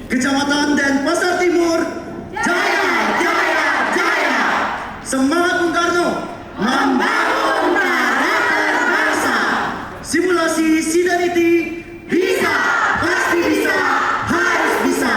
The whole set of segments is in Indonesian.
Kecamatan Denpasar Timur, jaya, jaya, jaya. Semangat Bung Karno, membangun karakter bangsa. Simulasi Sidaniti, bisa, pasti bisa, harus bisa.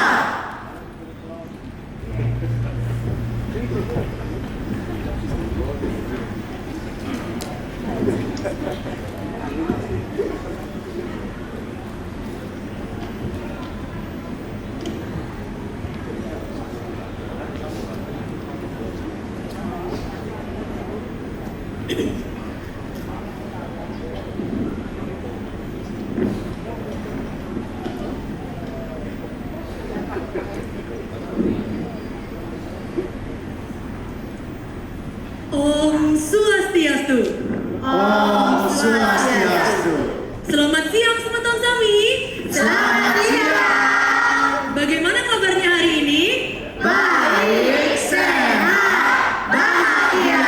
Om Swastiastu. Om Swastiastu. Selamat siang semeton Sami. Selamat siang. Bagaimana kabarnya hari ini? Baik, sehat, bahagia.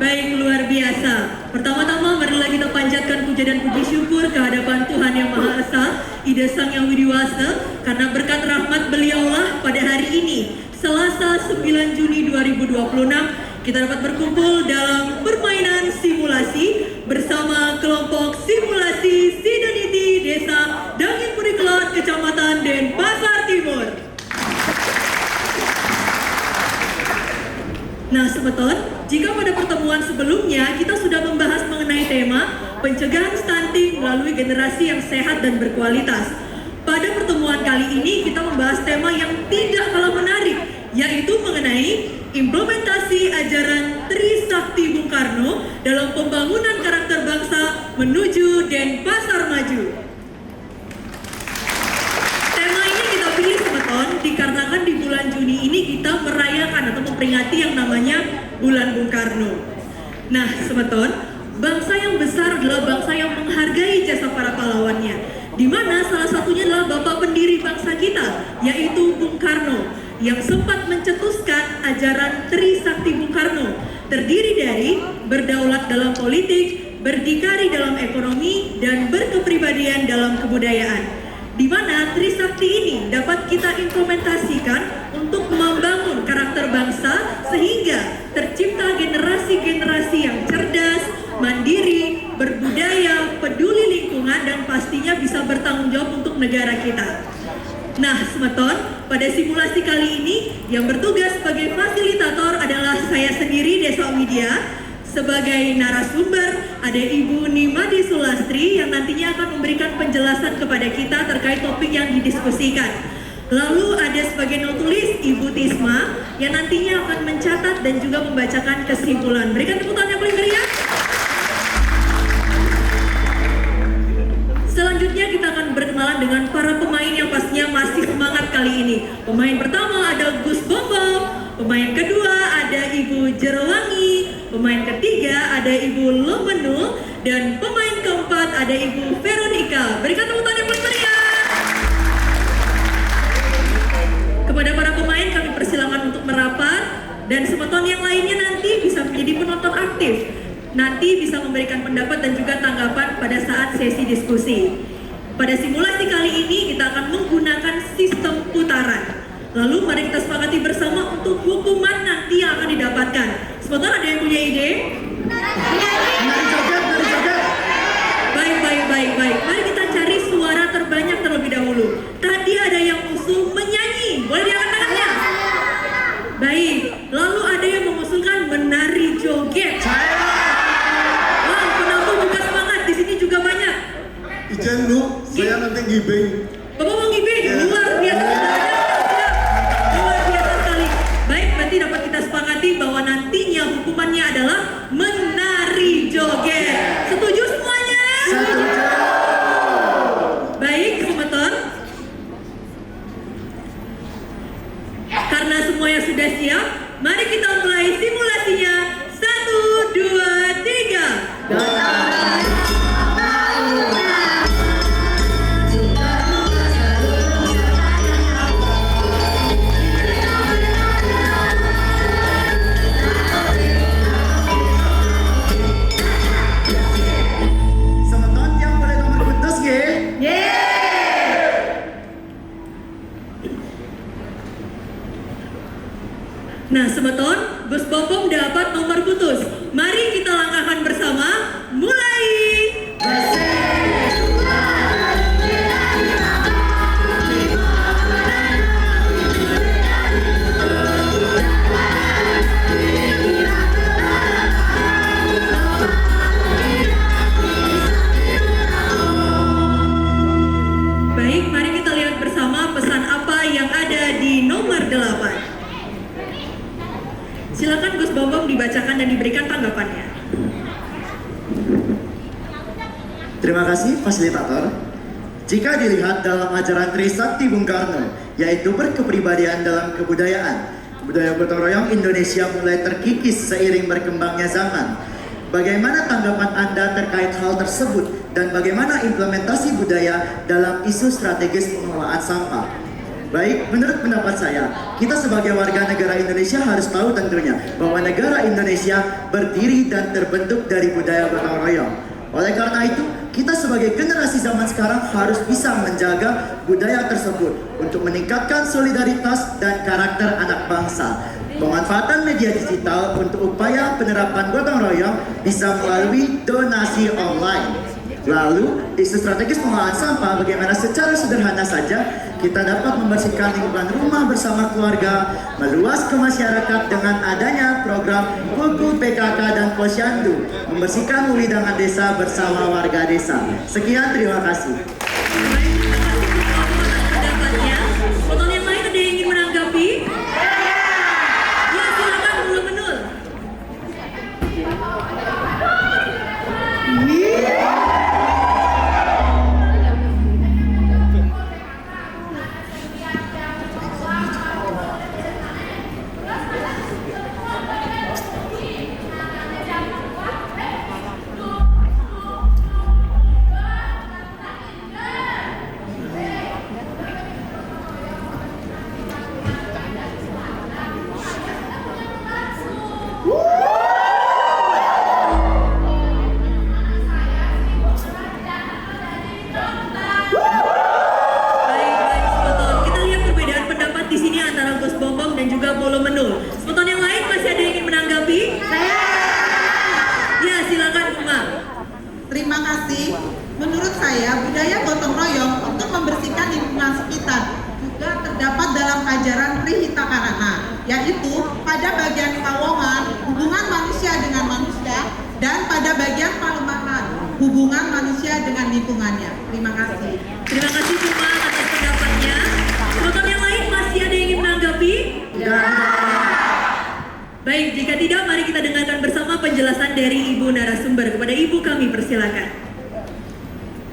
Baik, luar biasa. Pertama-tama marilah kita panjatkan puja dan puji syukur kehadapan Tuhan Yang Maha Esa, Ida Sang Yang Widiwasa, karena berkat rahmat beliaulah pada hari ini, Selasa 9 Juni 2026, kita dapat berkumpul dalam permainan simulasi bersama kelompok simulasi Sidaniti Desa Dangin Purikelat, Kecamatan Denpasar Timur. Nah, semeton, jika pada pertemuan sebelumnya kita sudah membahas mengenai tema pencegahan stunting melalui generasi yang sehat dan berkualitas. Pada pertemuan kali ini kita membahas tema yang tidak kalah menarik, yaitu mengenai implementasi ajaran Trisakti Bung Karno dalam pembangunan karakter bangsa menuju Denpasar Maju. Tema ini kita pilih semeton dikarenakan di bulan Juni ini kita merayakan atau memperingati yang namanya Bulan Bung Karno. Nah, semeton, bangsa yang besar adalah bangsa yang menghargai jasa para pahlawannya, di mana salah satunya adalah bapak pendiri bangsa kita, yaitu Bung Karno, yang sempat mencetuskan ajaran Trisakti Bung Karno, terdiri dari berdaulat dalam politik, berdikari dalam ekonomi, dan berkepribadian dalam kebudayaan, di mana Trisakti ini dapat kita implementasikan untuk membangun karakter bangsa sehingga tercipta generasi-generasi yang cerdas, mandiri, berbudaya, peduli lingkungan, dan pastinya bisa bertanggung jawab untuk negara kita. Nah, semeton, pada simulasi kali ini yang bertugas sebagai fasilitator adalah saya sendiri, Desa Widya. Sebagai narasumber ada Ibu Nimadi Sulastri yang nantinya akan memberikan penjelasan kepada kita terkait topik yang didiskusikan. Lalu ada sebagai notulis Ibu Tisma yang nantinya akan mencatat dan juga membacakan kesimpulan. Berikan tepuk tangan yang paling meriah. Selanjutnya kita akan berkenalan dengan para pemain yang pastinya masih semangat kali ini. Pemain pertama ada Gus Bombom, pemain kedua ada Ibu Jerowangi, pemain ketiga ada Ibu Lomenul, dan pemain keempat ada Ibu Veronica. Berikan tepuk tangan yang paling meriah. Kepada para pemain kami persilakan untuk merapat, dan semeton yang lainnya nanti bisa menjadi penonton aktif. Nanti bisa memberikan pendapat dan juga tanggapan pada saat sesi diskusi. Pada simulasi kali ini kita akan menggunakan sistem putaran. Lalu mari kita sepakati bersama untuk hukuman nanti yang akan didapatkan. Sebentar, ada yang punya ide? Baik. Mari kita cari suara terbanyak terlebih dahulu. Tadi ada yang usul menyanyi. Boleh diangkat tangannya? Baik. Lalu ada yang mengusulkan menari joget. Ijen lu, saya nanti gibing. Bapak mau gibing? Luar biasa. Luar biasa sekali. Baik, berarti dapat kita sepakati bahwa nantinya hukumannya adalah menari joget. Setuju semuanya? Setuju. Baik, semeton. Karena semuanya sudah siap, mari kita mulai simulasinya. 1, 2, 3. Nah, semeton, Gus Bopong dapat nomor putus. Mari kita langkahkan bersama. Mulai. Baik, mari kita lihat bersama pesan apa yang ada di nomor 8. Silakan Gus Bopong dibacakan dan diberikan tanggapannya. Terima kasih fasilitator. Jika dilihat dalam ajaran Trisakti Bung Karno, yaitu berkepribadian dalam kebudayaan, budaya gotong royong Indonesia mulai terkikis seiring berkembangnya zaman. Bagaimana tanggapan Anda terkait hal tersebut dan bagaimana implementasi budaya dalam isu strategis pengelolaan sampah? Baik, menurut pendapat saya, kita sebagai warga negara Indonesia harus tahu tentunya bahwa negara Indonesia berdiri dan terbentuk dari budaya gotong royong. Oleh karena itu, kita sebagai generasi zaman sekarang harus bisa menjaga budaya tersebut untuk meningkatkan solidaritas dan karakter anak bangsa. Pemanfaatan media digital untuk upaya penerapan gotong royong bisa melalui donasi online. Lalu, isu strategis pengelolaan sampah bagaimana secara sederhana saja kita dapat membersihkan lingkungan rumah bersama keluarga, meluas ke masyarakat dengan adanya program Kuku PKK dan Posyandu, membersihkan wewidangan desa bersama warga desa. Sekian, terima kasih. Baik, terima kasih Gus Bopong atas pendapatnya. Penonton yang lain ada yang ingin menanggapi? Ya, silakan Bulu Menul. Baik, Semeton. Kita lihat perbedaan pendapat di sini antara Gus Bopong dan juga Bulu Menul. Semeton yang lain masih ada yang ingin menanggapi? Ya, silakan Uma. Terima kasih. Menurut saya, budaya gotong royong untuk membersihkan lingkungan sekitar juga terdapat dalam ajaran Trihita Karana, yaitu pada bagian Pawongan, hubungan manusia dengan manusia, dan pada bagian Palembahan, hubungan manusia dengan lingkungannya. Terima kasih. Terima kasih Uma atas pendapatnya. Semeton yang lain masih ada yang ingin menanggapi? Baik, jika tidak, mari kita dengarkan bersama penjelasan dari Ibu narasumber. Kepada Ibu kami persilakan.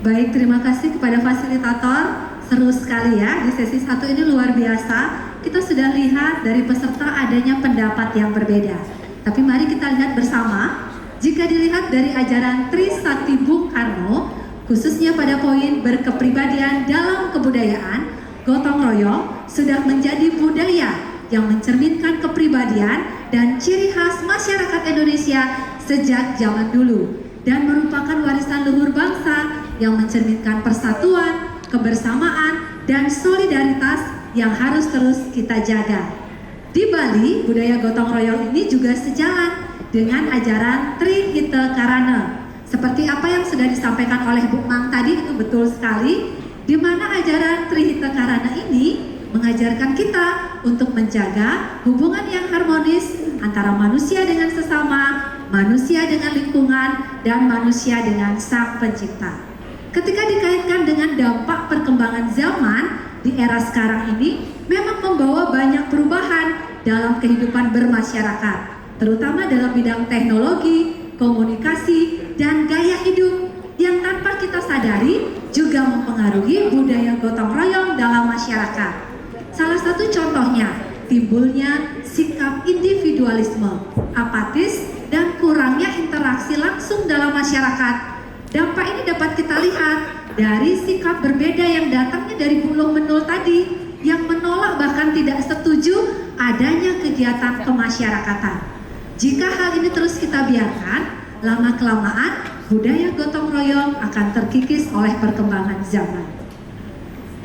Baik, terima kasih kepada fasilitator. Seru sekali ya, di sesi 1 ini luar biasa. Kita sudah lihat dari peserta adanya pendapat yang berbeda. Tapi mari kita lihat bersama, jika dilihat dari ajaran Trisakti Bung Karno, khususnya pada poin berkepribadian dalam kebudayaan, gotong royong sudah menjadi budaya yang mencerminkan kepribadian dan ciri khas masyarakat Indonesia sejak zaman dulu dan merupakan warisan luhur bangsa yang mencerminkan persatuan, kebersamaan, dan solidaritas yang harus terus kita jaga. Di Bali, budaya gotong royong ini juga sejalan dengan ajaran Trihita Karana. Seperti apa yang sudah disampaikan oleh Bu Mang tadi, itu betul sekali, di mana ajaran Trihita Karana ini mengajarkan kita untuk menjaga hubungan yang harmonis antara manusia dengan sesama, manusia dengan lingkungan, dan manusia dengan Sang Pencipta. Ketika dikaitkan dengan dampak perkembangan zaman di era sekarang ini, memang membawa banyak perubahan dalam kehidupan bermasyarakat, terutama dalam bidang teknologi, komunikasi, dan gaya hidup yang tanpa kita sadari juga mempengaruhi budaya gotong royong dalam masyarakat. Salah satu contohnya, timbulnya sikap individualisme, apatis, dan kurangnya interaksi langsung dalam masyarakat. Dampak ini dapat kita lihat dari sikap berbeda yang datangnya dari Bulu Menul tadi, yang menolak bahkan tidak setuju adanya kegiatan kemasyarakatan. Jika hal ini terus kita biarkan, lama-kelamaan budaya gotong royong akan terkikis oleh perkembangan zaman.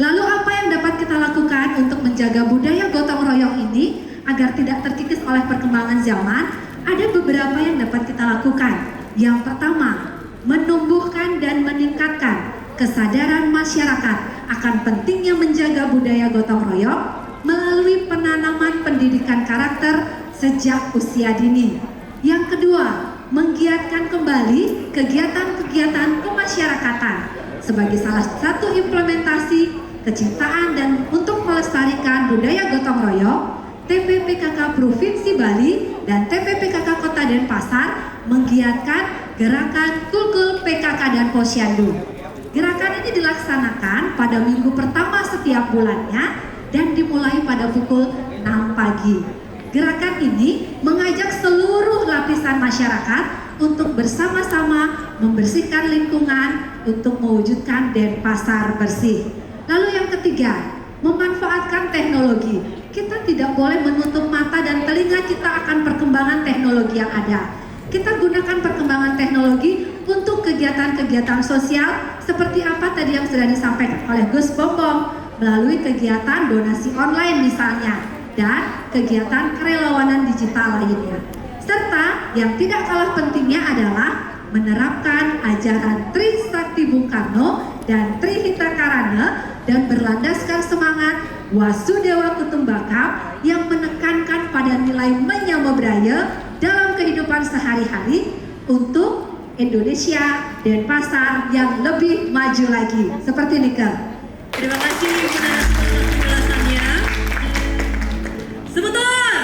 Lalu apa yang dapat kita lakukan untuk menjaga budaya gotong royong ini agar tidak terkikis oleh perkembangan zaman, ada beberapa yang dapat kita lakukan. Yang pertama, menumbuhkan dan meningkatkan kesadaran masyarakat akan pentingnya menjaga budaya gotong royong melalui penanaman pendidikan karakter sejak usia dini. Yang kedua, menggiatkan kembali kegiatan-kegiatan kemasyarakatan sebagai salah satu implementasi kecintaan dan untuk melestarikan budaya gotong royong. TPPKK Provinsi Bali dan TPPKK Kota Denpasar menggiatkan gerakan Kulkul PKK dan Posyandu. Gerakan ini dilaksanakan pada minggu pertama setiap bulannya dan dimulai pada pukul 6 pagi. Gerakan ini mengajak seluruh lapisan masyarakat untuk bersama-sama membersihkan lingkungan untuk mewujudkan Denpasar bersih. Lalu yang ketiga, memanfaatkan teknologi. Kita tidak boleh menutup mata dan telinga kita akan perkembangan teknologi yang ada. Kita gunakan perkembangan teknologi untuk kegiatan-kegiatan sosial seperti apa tadi yang sudah disampaikan oleh Gus Bombong melalui kegiatan donasi online misalnya dan kegiatan kerelawanan digital lainnya. Serta yang tidak kalah pentingnya adalah menerapkan ajaran Tri Sakti Bung Karno dan Tri Hita Karana dan berlandaskan semangat Wasudewa Kutumbaka yang menekankan pada nilai Menyamobradaya dalam kehidupan sehari-hari untuk Indonesia dan pasar yang lebih maju lagi. Seperti Nika. Terima kasih Ibu atas penjelasannya. Sebentar.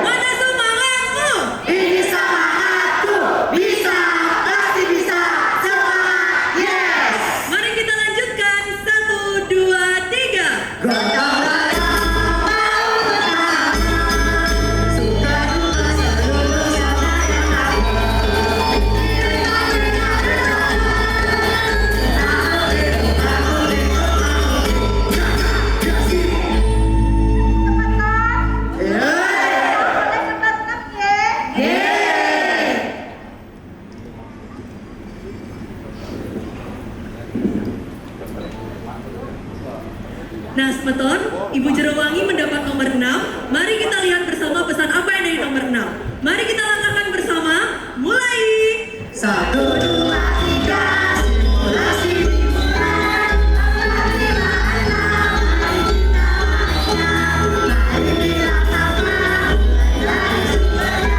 Mana semangatmu? Ini semangatku, bisa, pasti bisa, semangat, yes. Mari kita lanjutkan. 1, 2, 3. Gotong royong mau bersama, suka duka seluruh sama yang lain. Nah, semeton, Ibu Jerowangi mendapat nomor 6. Mari kita lihat bersama pesan apa yang ada di nomor 6. Mari kita langkahkan bersama. Mulai. 1, 2, 3, simulasi dimulai. Mari kita sama, dari sumbernya,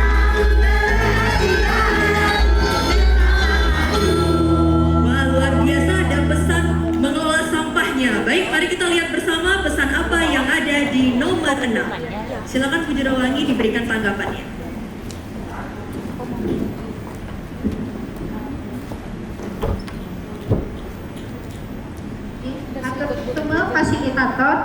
Wah, luar biasa ada pesan mengelola sampahnya. Baik, mari kita lihat bersama pesan apa yang ada di nomor 6. Silakan Bu Jerowangi diberikan tanggapannya. Semua fasilitator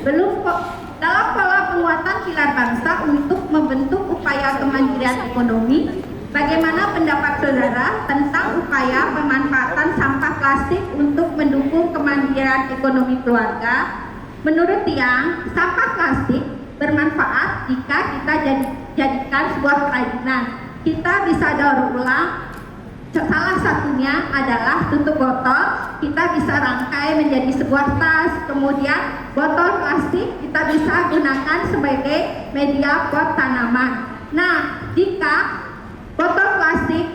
belum kok dalam pola penguatan pilar bangsa untuk membentuk upaya kemandirian ekonomi. Bagaimana pendapat saudara tentang upaya pemanfaatan sampah plastik untuk mendukung kemandirian ekonomi keluarga? Menurut Tiang, sampah plastik bermanfaat jika kita jadikan sebuah kerajinan. Kita bisa daur ulang. Salah satunya adalah tutup botol, kita bisa rangkai menjadi sebuah tas. Kemudian botol plastik kita bisa gunakan sebagai media pot tanaman. Nah, jika botol plastik,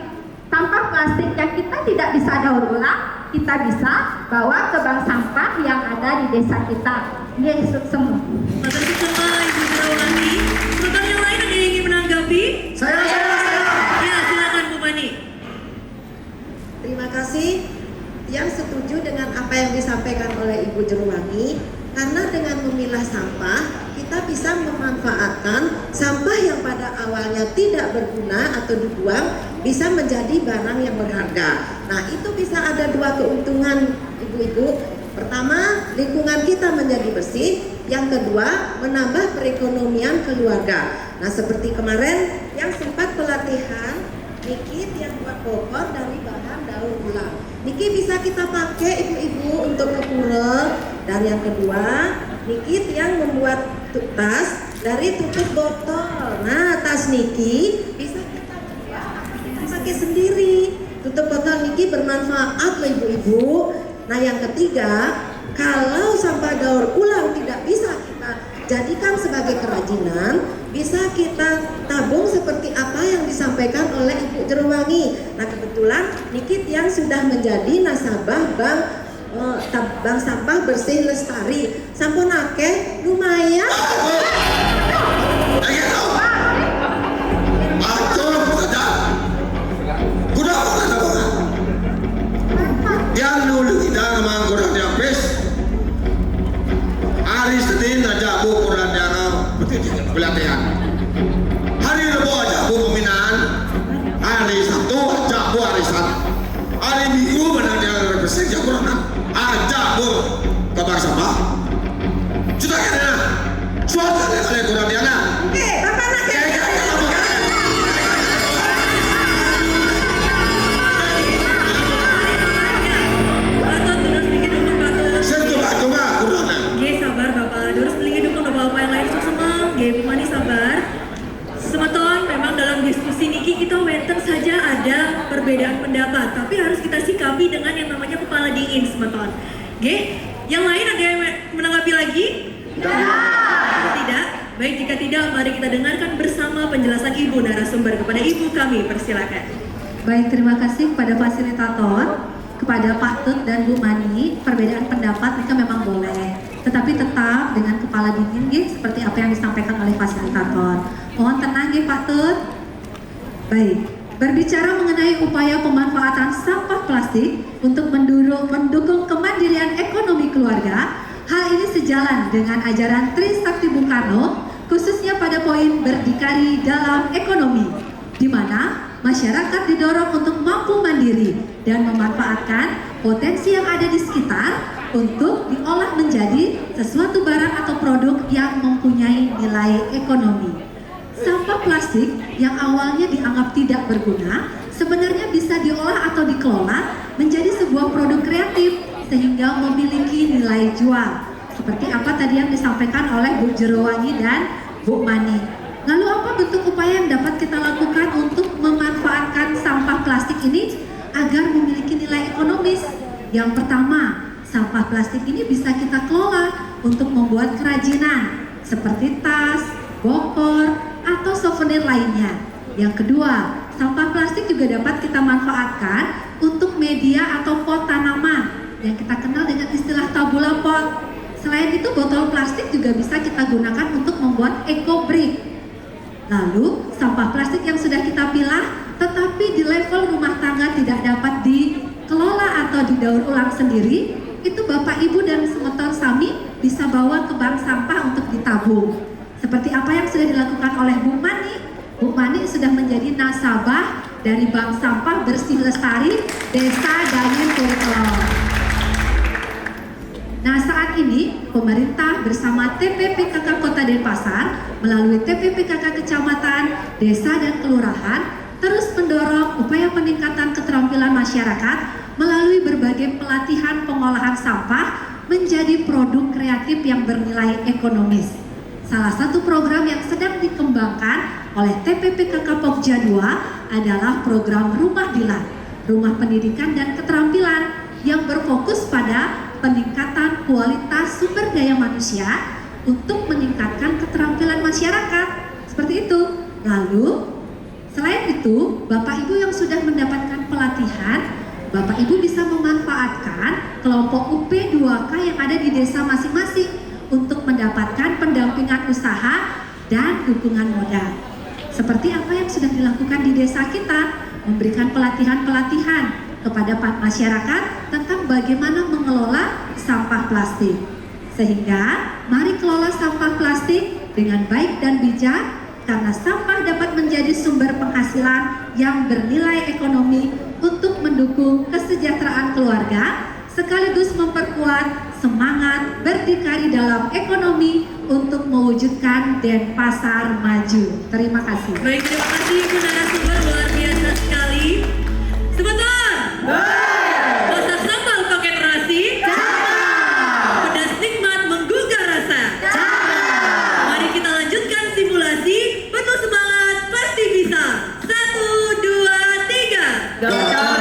sampah plastik yang kita tidak bisa daur ulang, kita bisa bawa ke bank sampah yang ada di desa kita. Yesus semua. Makasih sama Ibu Jerowangi. Sebentar yang lain ada yang ingin menanggapi? saya. Ya, silakan Bu Pani. Terima kasih. Yang setuju dengan apa yang disampaikan oleh Ibu Jerowangi, karena dengan memilah sampah kita bisa memanfaatkan sampah yang pada awalnya tidak berguna atau dibuang bisa menjadi barang yang berharga. Nah, itu bisa ada dua keuntungan ibu-ibu. Pertama, lingkungan kita menjadi bersih. Yang kedua, menambah perekonomian keluarga. Nah, seperti kemarin yang sempat pelatihan Niki yang buat koper dari bahan daur ulang. Niki bisa kita pakai ibu-ibu untuk ke pura. Dan yang kedua, Niki yang membuat tas dari tutup botol. Nah, tas Niki bisa kita pakai sendiri. Tutup botol Niki bermanfaat loh ibu-ibu. Nah, yang ketiga, kalau sampah daur ulang tidak bisa kita jadikan sebagai kerajinan, bisa kita tabung seperti apa yang disampaikan oleh Ibu Jerowangi. Nah, kebetulan Nikit yang sudah menjadi nasabah Bank Sampah Bersih Lestari, sampun akeh lumayan. Yang dulu kita ngomong dia pes. Hari Senin aja bu kurang dia pelatihan. Hari Rabu aja bu pembinaan. Hari Sabtu aja bu arisan. Hari Minggu mana dia representasi kurang aja bu ke Bank Sampah. Sudah kena. Suatu kali kurang dia nak. Oke, Bapak nak Patut terus sedikit dulu patut. Saya coba kurang. Oke, sabar Bapak. Terus sedikit dulu Bapak yang lain semua. Oke, Bu Mani sabar. Semeton, memang dalam diskusi niki kita wenten saja ada perbedaan pendapat, tapi harus kita sikapi dengan yang namanya kepala dingin semeton. Oke, yang lain ada yang menanggapi lagi? Tidak. Baik, jika tidak, mari kita dengarkan bersama penjelasan Ibu narasumber. Kepada Ibu kami, persilakan. Baik, terima kasih kepada fasilitator, kepada Pak Tut dan Bu Mani. Perbedaan pendapat itu memang boleh, tetapi tetap dengan kepala dingin seperti apa yang disampaikan oleh fasilitator. Mohon tenang Pak Tut. Baik, berbicara mengenai upaya pemanfaatan sampah plastik untuk mendukung kemandirian ekonomi keluarga, hal ini sejalan dengan ajaran Trisakti Bung Karno, khususnya pada poin berdikari dalam ekonomi, di mana masyarakat didorong untuk mampu mandiri dan memanfaatkan potensi yang ada di sekitar untuk diolah menjadi sesuatu barang atau produk yang mempunyai nilai ekonomi. Sampah plastik yang awalnya dianggap tidak berguna sebenarnya bisa diolah atau dikelola menjadi sebuah produk kreatif sehingga memiliki nilai jual. Seperti apa tadi yang disampaikan oleh Bu Jerowangi dan Bu Mani. Lalu apa bentuk upaya yang dapat kita lakukan untuk memanfaatkan sampah plastik ini agar memiliki nilai ekonomis? Yang pertama, sampah plastik ini bisa kita kelola untuk membuat kerajinan seperti tas, bokor, atau souvenir lainnya. Yang kedua, sampah plastik juga dapat kita manfaatkan untuk media atau pot tanaman yang kita kenal dengan istilah tabula pot. Selain itu, botol plastik juga bisa kita gunakan untuk membuat eco brick. Lalu, sampah plastik yang sudah kita pilah tetapi di level rumah tangga tidak dapat dikelola atau didaur ulang sendiri, itu Bapak Ibu dan semeton sami bisa bawa ke bank sampah untuk ditabung. Seperti apa yang sudah dilakukan oleh Bu Mani. Bu Mani sudah menjadi nasabah dari Bank Sampah Bersih Lestari Desa Dangin Kulkelong. Nah, saat ini pemerintah bersama TPPKK Kota Denpasar melalui TPPKK Kecamatan, Desa dan Kelurahan terus mendorong upaya peningkatan keterampilan masyarakat melalui berbagai pelatihan pengolahan sampah menjadi produk kreatif yang bernilai ekonomis. Salah satu program yang sedang dikembangkan oleh TPPKK Pokja 2 adalah program Rumah Dilan, Rumah Pendidikan dan Keterampilan yang berfokus pada peningkatan kualitas sumber daya manusia untuk meningkatkan keterampilan masyarakat. Seperti itu. Lalu, selain itu, Bapak Ibu yang sudah mendapatkan pelatihan, Bapak Ibu bisa memanfaatkan kelompok UP2K yang ada di desa masing-masing untuk mendapatkan pendampingan usaha dan dukungan modal. Seperti apa yang sudah dilakukan di desa kita, memberikan pelatihan-pelatihan kepada masyarakat tentang bagaimana mengelola sampah plastik. Sehingga mari kelola sampah plastik dengan baik dan bijak, karena sampah dapat menjadi sumber penghasilan yang bernilai ekonomi untuk mendukung kesejahteraan keluarga, sekaligus memperkuat semangat berdikari dalam ekonomi untuk mewujudkan Denpasar maju. Terima kasih. Baik, terima kasih Ibu narasumber, luar biasa sekali. Sebentar. Masak sambal pakai terasi. Pedas nikmat menggugah rasa. Mari kita lanjutkan simulasi. Penuh semangat, pasti bisa. 1, 2, 3.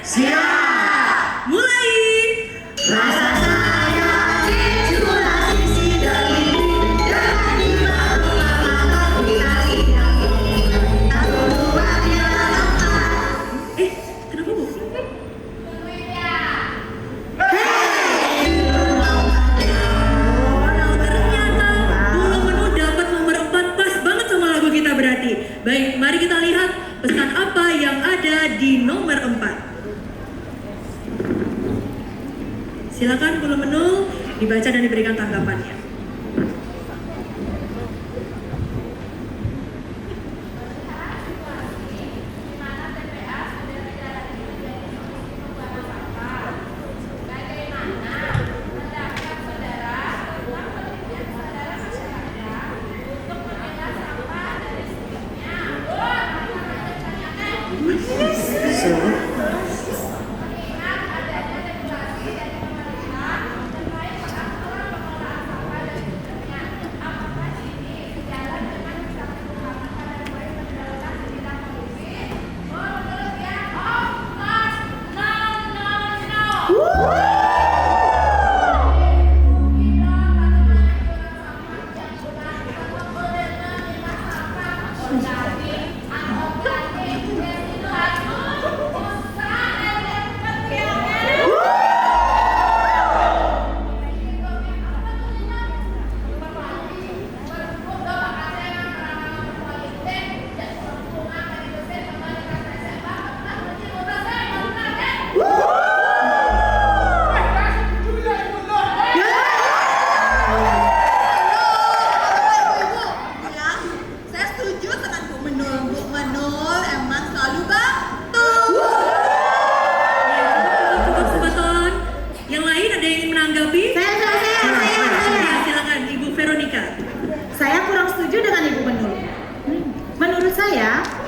Siap. Mulai. Rasa sayang itulah sisi dari dengan dimaklumkan kombinasi yang satu dua tiga empat. Kenapa Bu? Ternyata Bulu Menu dapat nomor 4, pas banget sama lagu kita berarti. Baik, mari kita lihat pesan apa yang ada di nomor 4. Silakan Bulu Menu dibaca dan diberikan tanggapannya.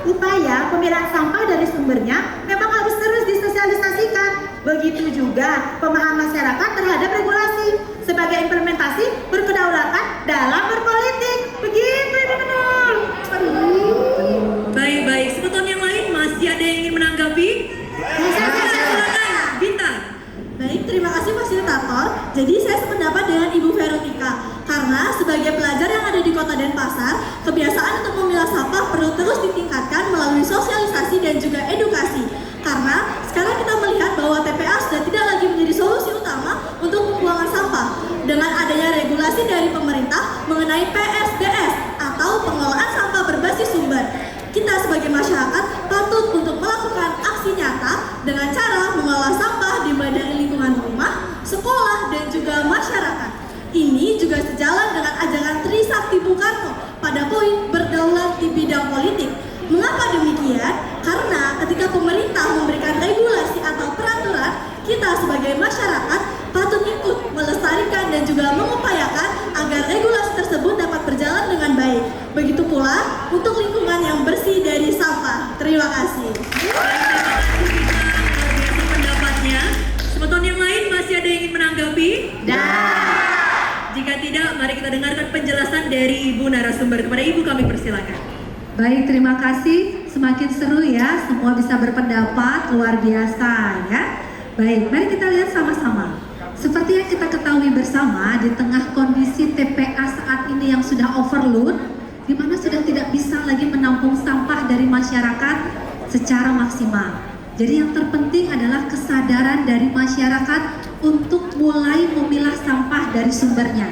Upaya pemilahan sampah dari sumbernya memang harus terus disosialisasikan. Begitu juga pemahaman masyarakat terhadap regulasi sebagai implementasi berkedaulatan dalam berpolitik. Begitu Ibu Menul. Baik, sebutan yang lain masih ada yang ingin menanggapi? Silakan, Bintang. Baik, terima kasih fasilitator. Jadi saya sependapat dengan Ibu Veronica. Karena sebagai pelajar yang ada di Kota Denpasar, kebiasaan untuk memilah sampah perlu terus ditingkatkan melalui sosialisasi dan juga edukasi. Karena sekarang kita melihat bahwa TPA sudah tidak lagi menjadi solusi utama untuk pembuangan sampah. Dengan adanya regulasi dari pemerintah mengenai PSBS atau pengelolaan sampah berbasis sumber, kita sebagai masyarakat patut untuk melakukan aksi nyata dengan cara mengolah sampah dimulai dari lingkungan rumah, sekolah, dan juga masyarakat. Ini juga sejalan dengan ajaran Trisakti Bung Karno pada poin berdaulat di bidang politik. Mengapa demikian? Karena ketika pemerintah memberikan regulasi atau peraturan, kita sebagai masyarakat patut ikut melestarikan dan juga mengupayakan agar regulasi tersebut dapat berjalan dengan baik. Begitu pula untuk lingkungan yang bersih dari sampah. Terima kasih. Pendapatnya, sebutan yang lain masih ada yang ingin menanggapi? Jika tidak, mari kita dengarkan penjelasan dari Ibu narasumber. Kepada Ibu kami persilakan. Baik, terima kasih. Semakin seru ya, semua bisa berpendapat, luar biasa ya. Baik, mari kita lihat sama-sama. Seperti yang kita ketahui bersama, di tengah kondisi TPA saat ini yang sudah overload, di mana sudah tidak bisa lagi menampung sampah dari masyarakat secara maksimal. Jadi yang terpenting adalah kesadaran dari masyarakat untuk mulai memilah sampah dari sumbernya.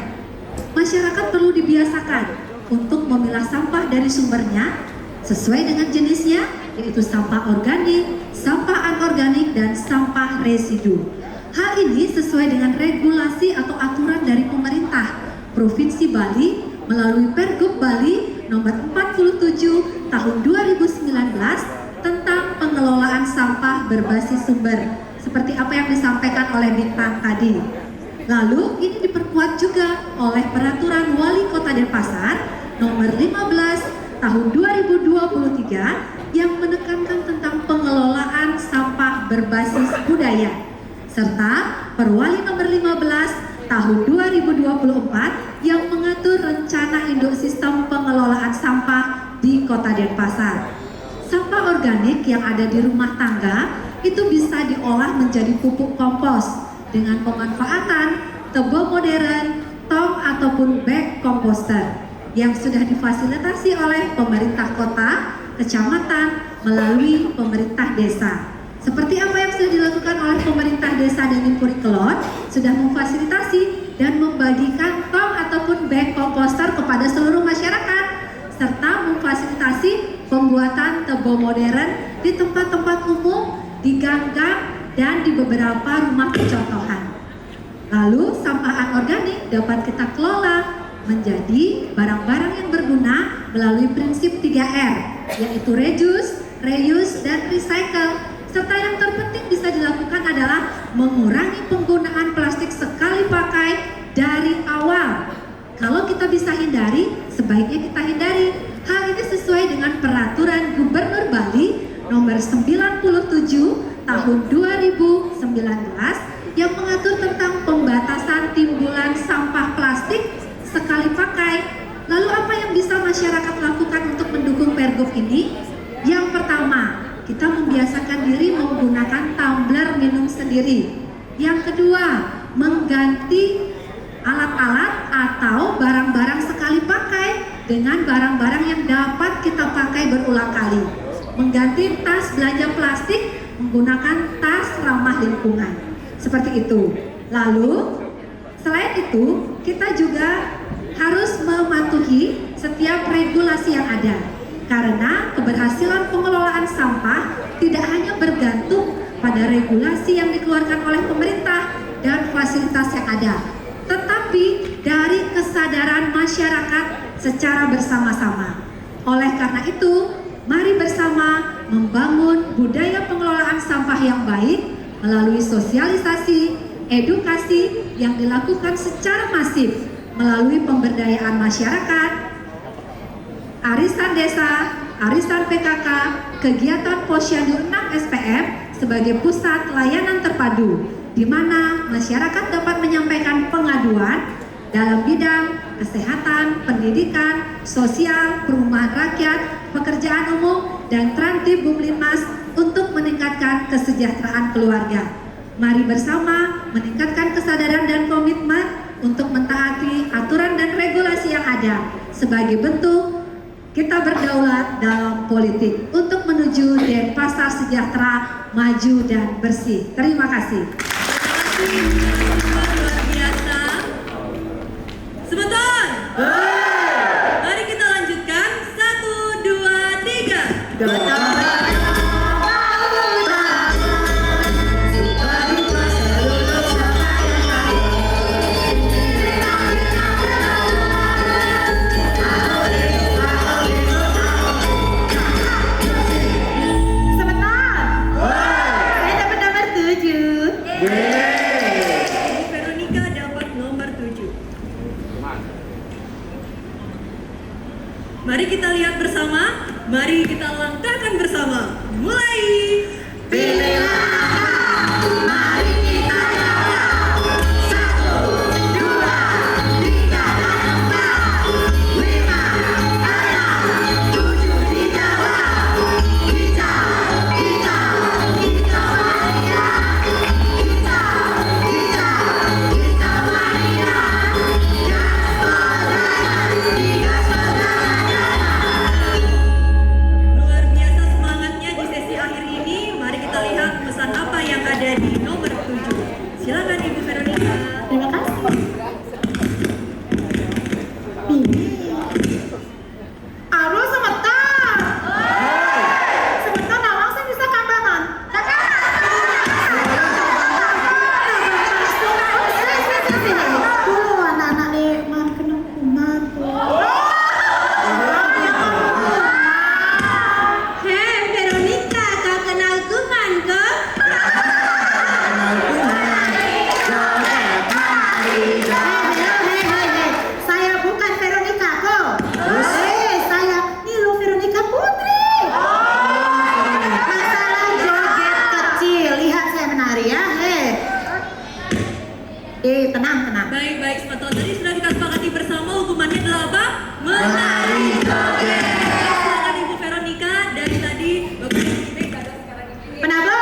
Masyarakat perlu dibiasakan untuk memilah sampah dari sumbernya sesuai dengan jenisnya, yaitu sampah organik, sampah anorganik, dan sampah residu. Hal ini sesuai dengan regulasi atau aturan dari pemerintah Provinsi Bali melalui Pergub Bali nomor 47 tahun 2019 tentang pengelolaan sampah berbasis sumber, seperti apa yang disampaikan oleh Bintang tadi. Lalu ini diperkuat juga oleh Peraturan Wali Kota Denpasar nomor 15 tahun 2023 yang menekankan tentang pengelolaan sampah berbasis budaya, serta Perwali nomor 15 tahun 2024 yang mengatur rencana induk sistem pengelolaan sampah di Kota Denpasar. Sampah organik yang ada di rumah tangga itu bisa diolah menjadi pupuk kompos dengan pemanfaatan tebo modern, tong ataupun bag komposter yang sudah difasilitasi oleh pemerintah kota, kecamatan melalui pemerintah desa. Seperti apa yang sudah dilakukan oleh pemerintah desa dan Purikelon, sudah memfasilitasi dan membagikan tong ataupun bag komposter kepada seluruh masyarakat, serta memfasilitasi pembuatan tebo modern di tempat-tempat umum, di gang-gang, dan di beberapa rumah percontohan. Lalu sampah anorganik dapat kita kelola menjadi barang-barang yang berguna melalui prinsip 3R, yaitu reduce, reuse, dan recycle. Serta yang terpenting bisa dilakukan adalah mengurangi penggunaan plastik sekali pakai dari awal. Kalau kita bisa hindari, sebaiknya kita hindari. Hal ini sesuai dengan peraturan Gubernur Bali nomor 97 tahun 2019 yang mengatur tentang pembatasan timbulan sampah plastik sekali pakai. Lalu apa yang bisa masyarakat lakukan untuk mendukung Pergub ini? Yang pertama, kita membiasakan diri menggunakan tumbler minum sendiri. Yang kedua, mengganti alat-alat atau barang-barang sekali pakai dengan barang-barang yang dapat kita pakai berulang kali. Mengganti tas belanja plastik menggunakan tas ramah lingkungan. Seperti itu. Lalu, selain itu, kita juga harus mematuhi setiap regulasi yang ada. Karena keberhasilan pengelolaan sampah tidak hanya bergantung pada regulasi yang dikeluarkan oleh pemerintah dan fasilitas yang ada, tetapi dari kesadaran masyarakat secara bersama-sama. Oleh karena itu, mari bersama membangun budaya pengelolaan sampah yang baik melalui sosialisasi, edukasi yang dilakukan secara masif melalui pemberdayaan masyarakat, arisan desa, arisan PKK, kegiatan Posyandu 6 SPM sebagai pusat layanan terpadu, di mana masyarakat dapat menyampaikan pengaduan dalam bidang kesehatan, pendidikan, sosial, perumahan rakyat, pekerjaan umum, dan Trantib Bumlinmas untuk meningkatkan kesejahteraan keluarga. Mari bersama meningkatkan kesadaran dan komitmen untuk mentaati aturan dan regulasi yang ada sebagai bentuk kita berdaulat dalam politik untuk menuju Denpasar sejahtera, maju dan bersih. Terima kasih. Luar biasa. Sebentar. Mari kita lanjutkan. 1, 2, 3. Veronica dapat nomor 7. Mari kita lihat bersama, mari kita langkahkan bersama. Mulai. Luar biasa semangatnya di sesi akhir ini. Mari kita lihat pesan apa yang ada di nomor 7. Silakan Ibu Veronica. Terima kasih. Aduh, sebentar. Sebentar, nawang saya bisa kambangan. Tuh anak-anak nih man kena kuman tuh. Hei Veronica, kau kenal kuman ke? Saya bukan Veronica kok. Saya ini loh Veronica Putri. Masalah joget kecil, lihat saya menari ya. Tenang. Baik, sebetulnya tadi sudah kita sepakati bersama hukumannya adalah apa? Menari joget. Silakan Ibu Veronica. Dari tadi Bapak Ibu sekarang ini. Penabo,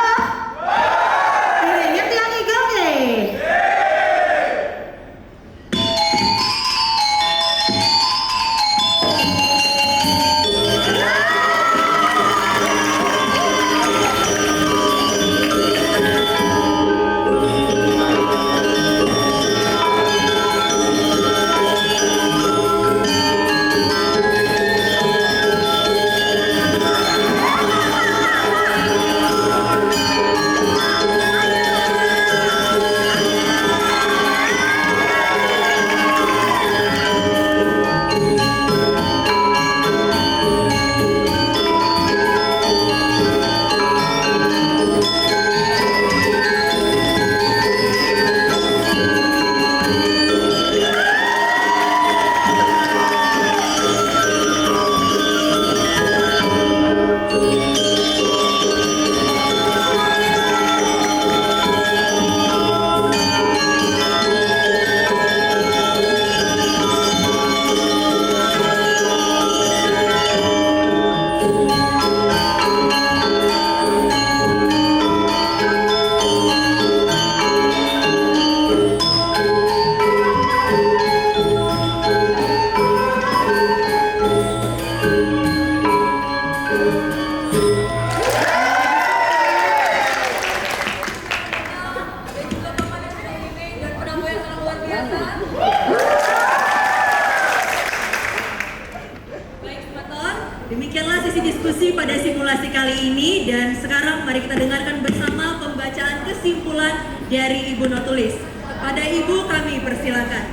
diskusi pada simulasi kali ini dan sekarang mari kita dengarkan bersama pembacaan kesimpulan dari Ibu Notulis. Pada Ibu kami persilakan.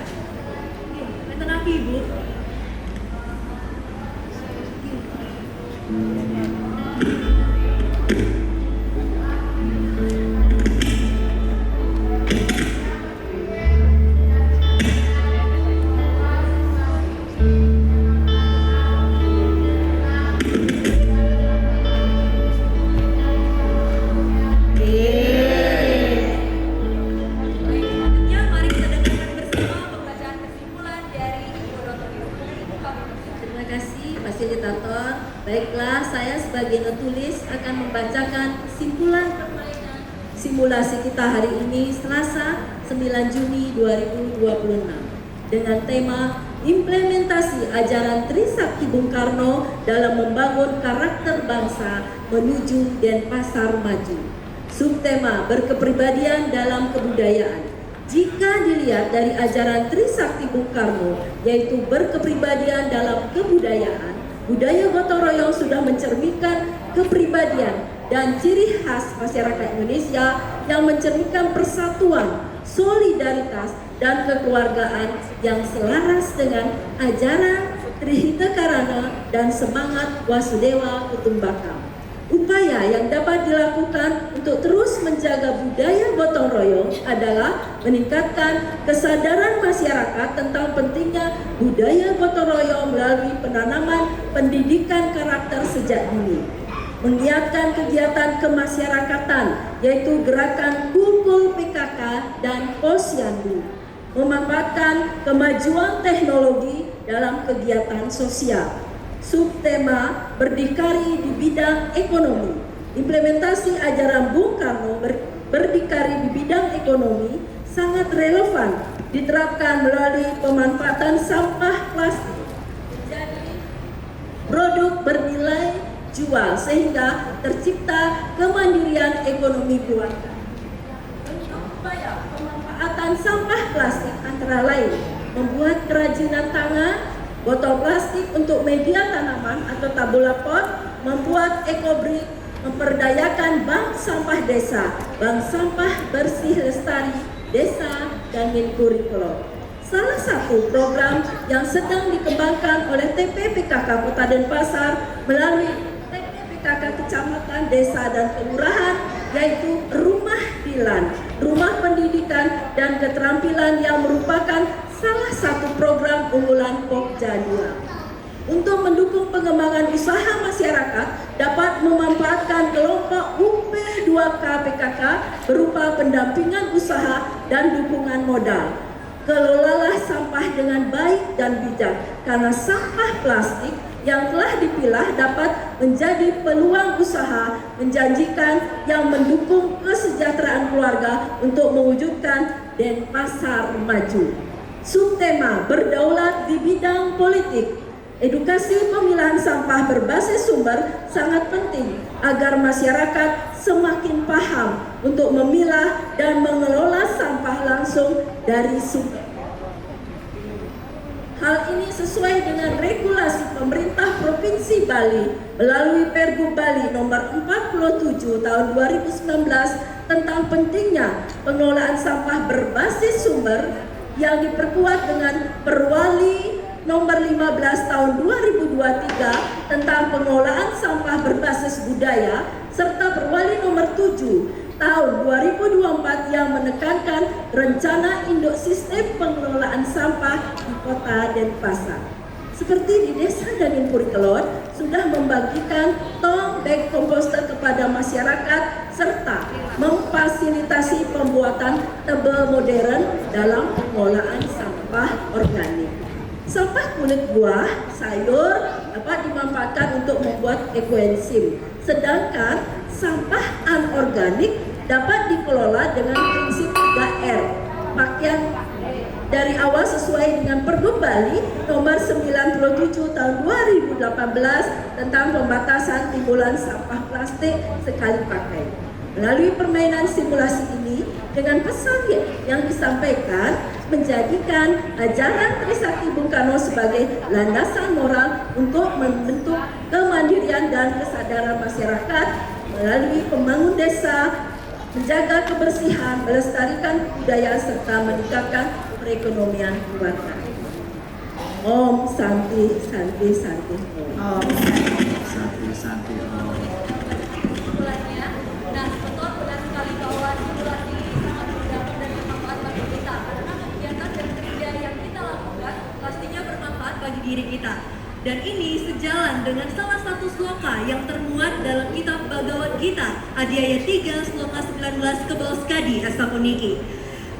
Tenang Ibu. Fasilitator, baiklah saya sebagai notulis akan membacakan kesimpulan permainan simulasi kita hari ini Selasa 9 Juni 2026 dengan tema implementasi ajaran Trisakti Bung Karno dalam membangun karakter bangsa menuju Denpasar maju. Subtema berkepribadian dalam kebudayaan. Jika dilihat dari ajaran Trisakti Bung Karno, yaitu berkepribadian dalam kebudayaan, budaya gotong royong sudah mencerminkan kepribadian dan ciri khas masyarakat Indonesia yang mencerminkan persatuan, solidaritas, dan kekeluargaan yang selaras dengan ajaran Trihita Karana dan semangat Wasudewa Kutumbaka. Upaya yang dapat dilakukan untuk terus menjaga budaya gotong royong adalah meningkatkan kesadaran masyarakat tentang pentingnya budaya gotong royong melalui penanaman pendidikan karakter sejak dini. Mengiatkan kegiatan kemasyarakatan yaitu gerakan Kumpul PKK dan Posyandu. Memanfaatkan kemajuan teknologi dalam kegiatan sosial. Subtema berdikari di bidang ekonomi. Implementasi ajaran Bung Karno berdikari di bidang ekonomi sangat relevan diterapkan melalui pemanfaatan sampah plastik menjadi produk bernilai jual sehingga tercipta kemandirian ekonomi keluarga. Bentuk upaya pemanfaatan sampah plastik antara lain membuat kerajinan tangan, botol plastik untuk media tanaman atau tabula pot, membuat ekobrik, memperdayakan bank sampah desa, bank sampah bersih lestari desa, dan Minkurikulum. Salah satu program yang sedang dikembangkan oleh TPPKK Kota Denpasar melalui TPPKK Kecamatan, Desa, dan Kelurahan yaitu Rumah Dilan, Rumah Pendidikan dan Keterampilan yang merupakan salah satu program unggulan Pokja 2. Untuk mendukung pengembangan usaha masyarakat dapat memanfaatkan kelompok UP2K PKK berupa pendampingan usaha dan dukungan modal. Kelolalah sampah dengan baik dan bijak karena sampah plastik yang telah dipilah dapat menjadi peluang usaha menjanjikan yang mendukung kesejahteraan keluarga untuk mewujudkan Denpasar maju. Subtema berdaulat di bidang politik. Edukasi pemilahan sampah berbasis sumber sangat penting agar masyarakat semakin paham untuk memilah dan mengelola sampah langsung dari sumber. Hal ini sesuai dengan regulasi pemerintah Provinsi Bali melalui Pergub Bali nomor 47 tahun 2019 tentang pentingnya pengelolaan sampah berbasis sumber yang diperkuat dengan Perwali nomor 15 tahun 2023 tentang pengelolaan sampah berbasis budaya serta Perwali nomor 7 tahun 2024 yang menekankan rencana induk sistem pengelolaan sampah di Kota Denpasar. Seperti di Desa dan Minkurikulum sudah membagikan tong bag komposter kepada masyarakat serta memfasilitasi pembuatan tebel modern dalam pengelolaan sampah organik. Sampah kulit buah, sayur dapat dimanfaatkan untuk membuat ekoenzim, sedangkan sampah anorganik dapat dikelola dengan prinsip 3R. Pakaian dari awal sesuai dengan Pergub Bali nomor 97 tahun 2018 tentang pembatasan timbulan sampah plastik sekali pakai. Melalui permainan simulasi ini dengan pesan yang disampaikan menjadikan ajaran Trisakti Bung Karno sebagai landasan moral untuk membentuk kemandirian dan kesadaran masyarakat melalui pembangun desa, menjaga kebersihan, melestarikan budaya serta meningkatkan perekonomian keluarga. Om Santi Santi Santi Om. Santi. Kesimpulannya, nah betul benar sekali bahwa simulasi sangat berdampak dan bermanfaat bagi kita karena kegiatan dan kerja yang kita lakukan pastinya bermanfaat bagi diri kita. Dan ini sejalan dengan salah satu sloka yang termuat dalam kitab Bhagavad Gita Adhyaya 3 sloka 19 Kebaoskadi Asapuniki.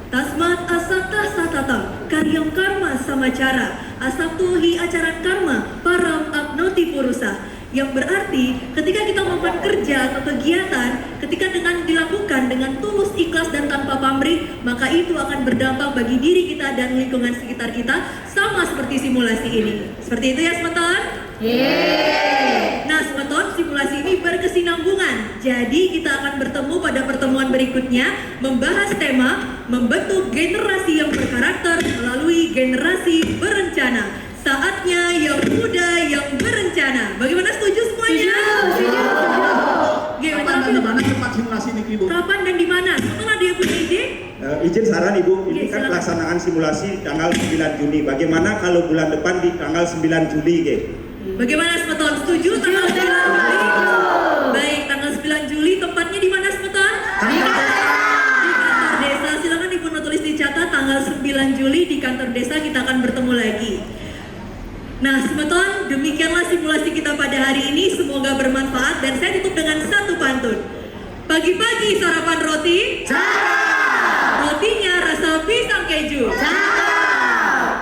Tasmat asakta satatam karyam karma samacara asaktuhi acaran karma param apnoti purusa, yang berarti ketika kita melakukan kerja atau kegiatan, ketika dengan dilakukan dengan tulus, ikhlas dan tanpa pamrih, maka itu akan berdampak bagi diri kita dan lingkungan sekitar kita, sama seperti simulasi ini. Seperti itu ya Semeton? Nah Semeton, simulasi ini berkesinambungan. Jadi kita akan bertemu pada pertemuan berikutnya membahas tema membentuk generasi yang berkarakter melalui generasi berencana. Saatnya yang muda yang berencana. Bagaimana, setuju semuanya? Setuju. Kapan dan di mana tempat simulasi ini, Ibu? Kapan dan di mana? Setelah dia punya ide? Izin saran Ibu, ini Oke, kan silakan. pelaksanaan simulasi tanggal 9 Juni. Bagaimana kalau bulan depan di tanggal 9 Juli, Ge? Bagaimana Semeton? Setuju tanggal 9 Juli? Baik, tanggal 9 Juli tempatnya di mana Semeton? Di kantor desa. Silakan Ibu tulis dicatat tanggal 9 Juli di kantor desa kita akan bertemu lagi. Nah, Semeton, demikianlah simulasi kita pada hari ini. Semoga bermanfaat dan saya tutup dengan satu pantun. Pagi-pagi sarapan roti. Rotinya rasa pisang keju.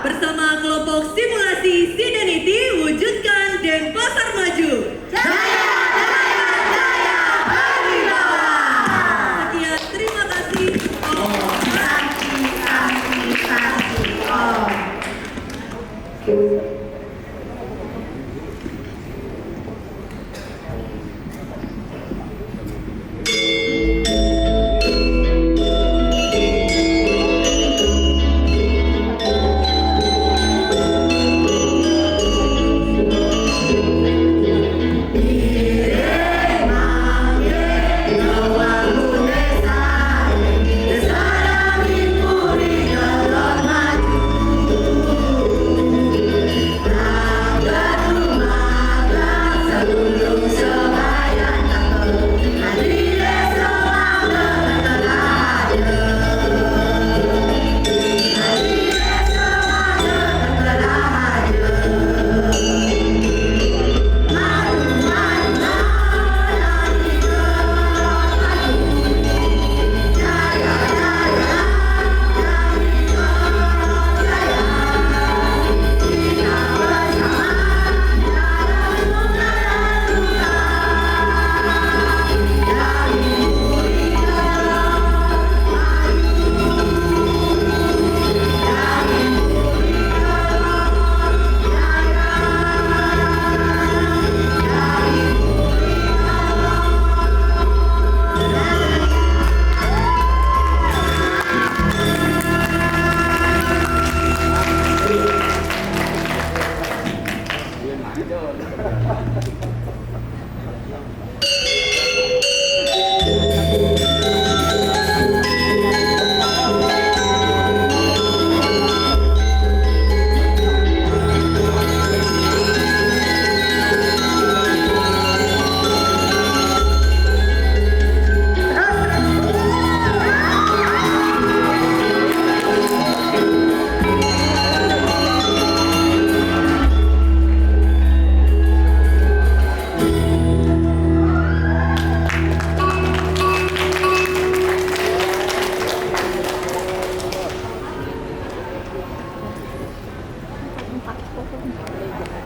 Bersama kelompok simulasi Sidenity, wujudkan Denpasar maju. Sekian, terima kasih. Empat.